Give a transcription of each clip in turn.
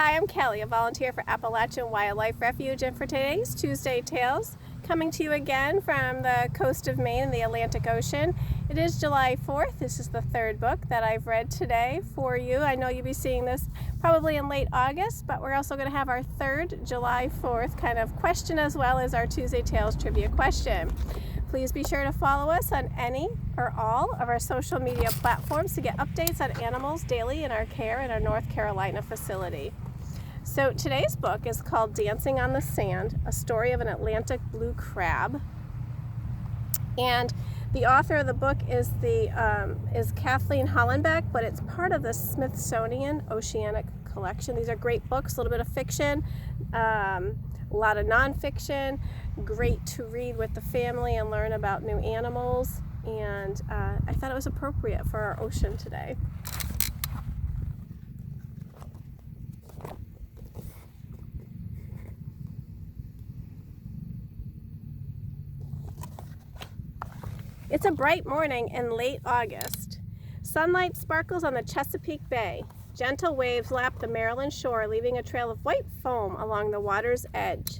Hi, I'm Kelly, a volunteer for Appalachian Wildlife Refuge, and for today's Tuesday Tales, coming to you again from the coast of Maine and the Atlantic Ocean. It is July 4th. This is the third book that I've read today for you. I know you'll be seeing this probably in late August, but we're also going to have our third July 4th kind of question as well as our Tuesday Tales trivia question. Please be sure to follow us on any or all of our social media platforms to get updates on animals daily in our care in our North Carolina facility. So today's book is called Dancing on the Sand, a story of an Atlantic blue crab. And the author of the book is Kathleen Hollenbeck, but it's part of the Smithsonian Oceanic Collection. These are great books, a little bit of fiction, a lot of nonfiction, great to read with the family and learn about new animals. And I thought it was appropriate for our ocean today. It's a bright morning in late August. Sunlight sparkles on the Chesapeake Bay. Gentle waves lap the Maryland shore, leaving a trail of white foam along the water's edge.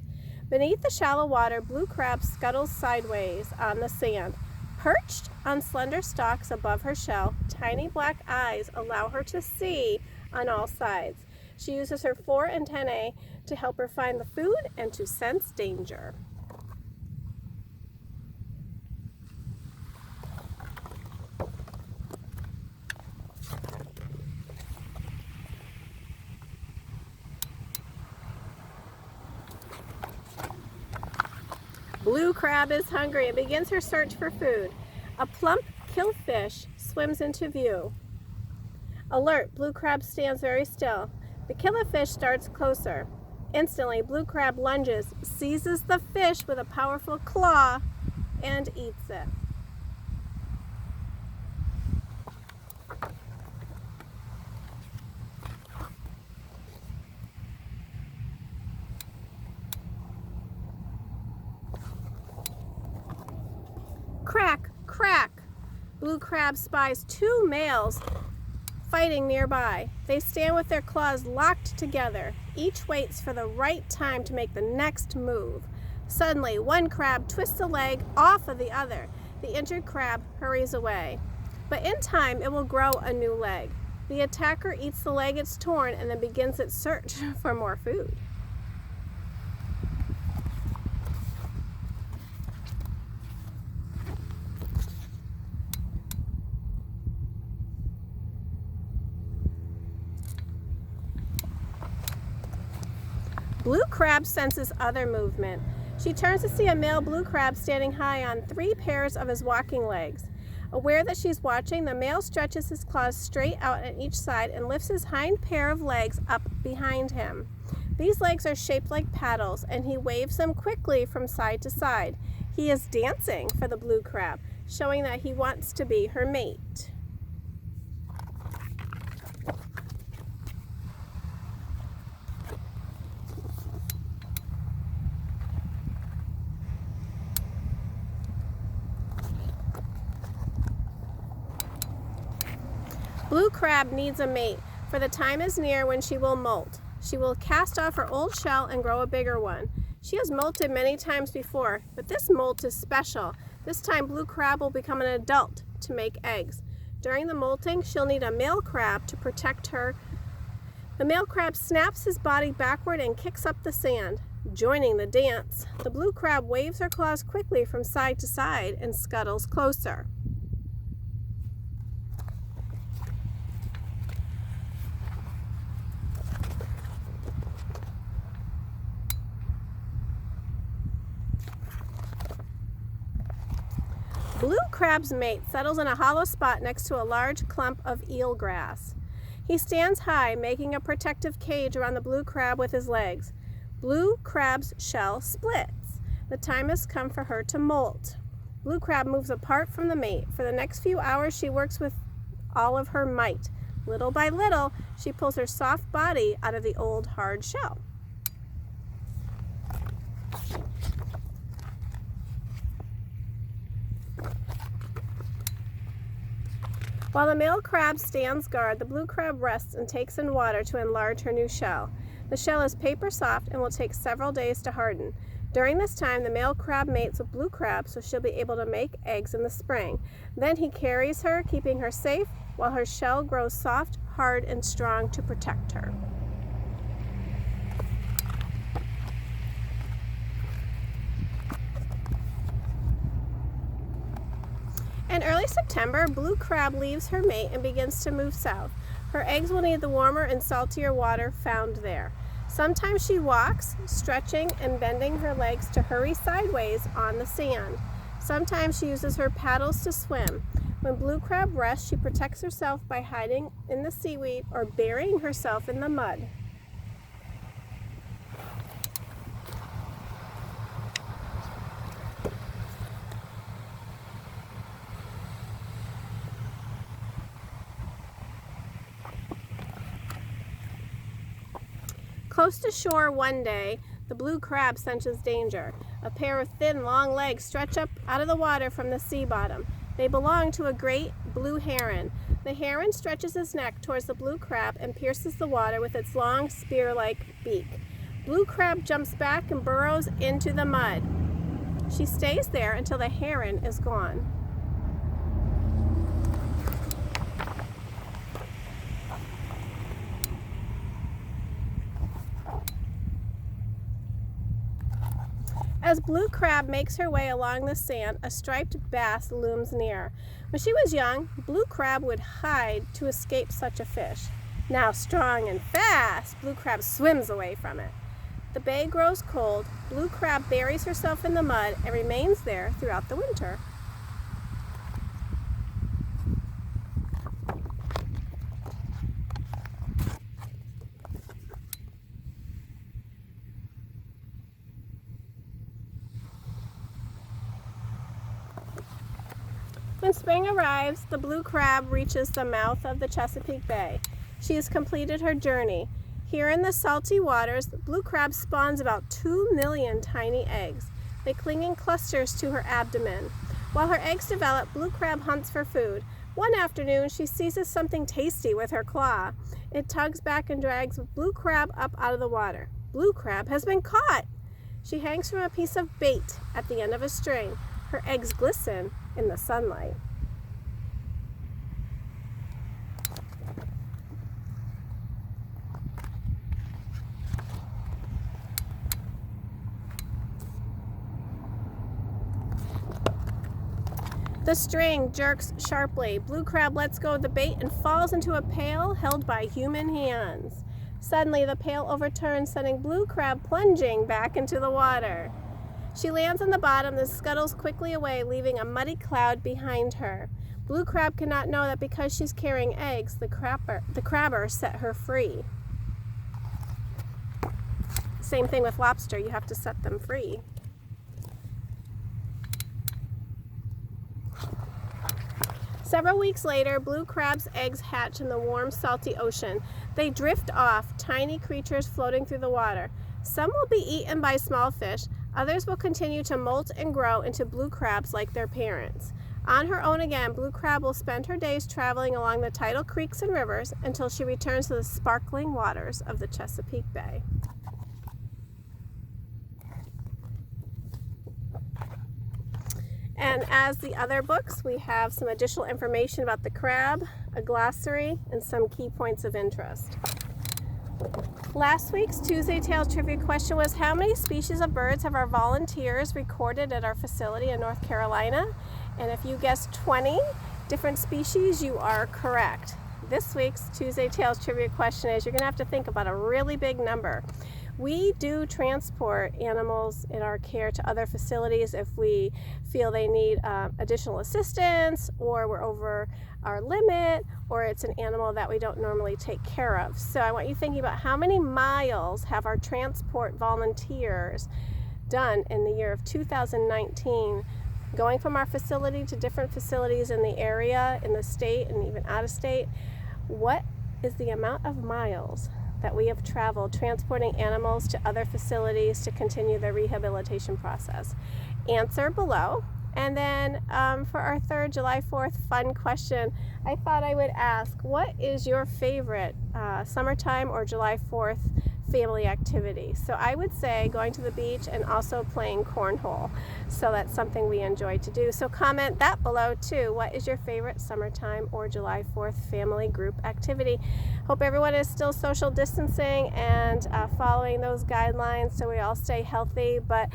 Beneath the shallow water, blue crab scuttles sideways on the sand. Perched on slender stalks above her shell, tiny black eyes allow her to see on all sides. She uses her 4 antennae to help her find the food and to sense danger. Blue crab is hungry and begins her search for food. A plump killfish swims into view. Alert, blue crab stands very still. The killifish starts closer. Instantly, blue crab lunges, seizes the fish with a powerful claw, and eats it. Crack, crack! Blue crab spies 2 males fighting nearby. They stand with their claws locked together. Each waits for the right time to make the next move. Suddenly, one crab twists a leg off of the other. The injured crab hurries away. But in time, it will grow a new leg. The attacker eats the leg it's torn and then begins its search for more food. Blue crab senses other movement. She turns to see a male blue crab standing high on 3 pairs of his walking legs. Aware that she's watching, the male stretches his claws straight out on each side and lifts his hind pair of legs up behind him. These legs are shaped like paddles, and he waves them quickly from side to side. He is dancing for the blue crab, showing that he wants to be her mate. Blue crab needs a mate, for the time is near when she will molt. She will cast off her old shell and grow a bigger one. She has molted many times before, but this molt is special. This time blue crab will become an adult to make eggs. During the molting, she'll need a male crab to protect her. The male crab snaps his body backward and kicks up the sand. Joining the dance, the blue crab waves her claws quickly from side to side and scuttles closer. Blue crab's mate settles in a hollow spot next to a large clump of eelgrass. He stands high, making a protective cage around the blue crab with his legs. Blue crab's shell splits. The time has come for her to molt. Blue crab moves apart from the mate. For the next few hours, she works with all of her might. Little by little, she pulls her soft body out of the old hard shell. While the male crab stands guard, the blue crab rests and takes in water to enlarge her new shell. The shell is paper soft and will take several days to harden. During this time, the male crab mates with blue crab so she'll be able to make eggs in the spring. Then he carries her, keeping her safe, while her shell grows soft, hard, and strong to protect her. In early September, blue crab leaves her mate and begins to move south. Her eggs will need the warmer and saltier water found there. Sometimes she walks, stretching and bending her legs to hurry sideways on the sand. Sometimes she uses her paddles to swim. When blue crab rests, she protects herself by hiding in the seaweed or burying herself in the mud. Close to shore one day, the blue crab senses danger. A pair of thin, long legs stretch up out of the water from the sea bottom. They belong to a great blue heron. The heron stretches his neck towards the blue crab and pierces the water with its long, spear-like beak. Blue crab jumps back and burrows into the mud. She stays there until the heron is gone. As blue crab makes her way along the sand, a striped bass looms near. When she was young, blue crab would hide to escape such a fish. Now strong and fast, blue crab swims away from it. The bay grows cold. Blue crab buries herself in the mud and remains there throughout the winter. When spring arrives, the blue crab reaches the mouth of the Chesapeake Bay. She has completed her journey. Here in the salty waters, the blue crab spawns about 2 million tiny eggs. They cling in clusters to her abdomen. While her eggs develop, blue crab hunts for food. One afternoon, she seizes something tasty with her claw. It tugs back and drags blue crab up out of the water. Blue crab has been caught! She hangs from a piece of bait at the end of a string. Her eggs glisten in the sunlight. The string jerks sharply. Blue crab lets go of the bait and falls into a pail held by human hands. Suddenly, the pail overturns, sending blue crab plunging back into the water. She lands on the bottom and scuttles quickly away, leaving a muddy cloud behind her. Blue crab cannot know that because she's carrying eggs, the crabber set her free. Same thing with lobster, you have to set them free. Several weeks later, blue crab's eggs hatch in the warm, salty ocean. They drift off, tiny creatures floating through the water. Some will be eaten by small fish. Others will continue to molt and grow into blue crabs like their parents. On her own again, blue crab will spend her days traveling along the tidal creeks and rivers until she returns to the sparkling waters of the Chesapeake Bay. And as the other books, we have some additional information about the crab, a glossary, and some key points of interest. Last week's Tuesday Tales trivia question was, how many species of birds have our volunteers recorded at our facility in North Carolina? And if you guessed 20 different species, you are correct. This week's Tuesday Tales trivia question is, you're going to have to think about a really big number. We do transport animals in our care to other facilities if we feel they need additional assistance, or we're over our limit, or it's an animal that we don't normally take care of. So I want you thinking about how many miles have our transport volunteers done in the year of 2019, going from our facility to different facilities in the area, in the state, and even out of state. What is the amount of miles that we have traveled transporting animals to other facilities to continue their rehabilitation process? Answer below. And then for our third July 4th fun question, I thought I would ask, what is your favorite summertime or July 4th family activity? So I would say going to the beach and also playing cornhole. So that's something we enjoy to do. So comment that below too. What is your favorite summertime or July 4th family group activity? Hope everyone is still social distancing and following those guidelines so we all stay healthy. But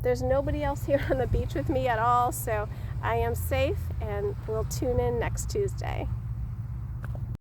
there's nobody else here on the beach with me at all, so I am safe, and we'll tune in next Tuesday.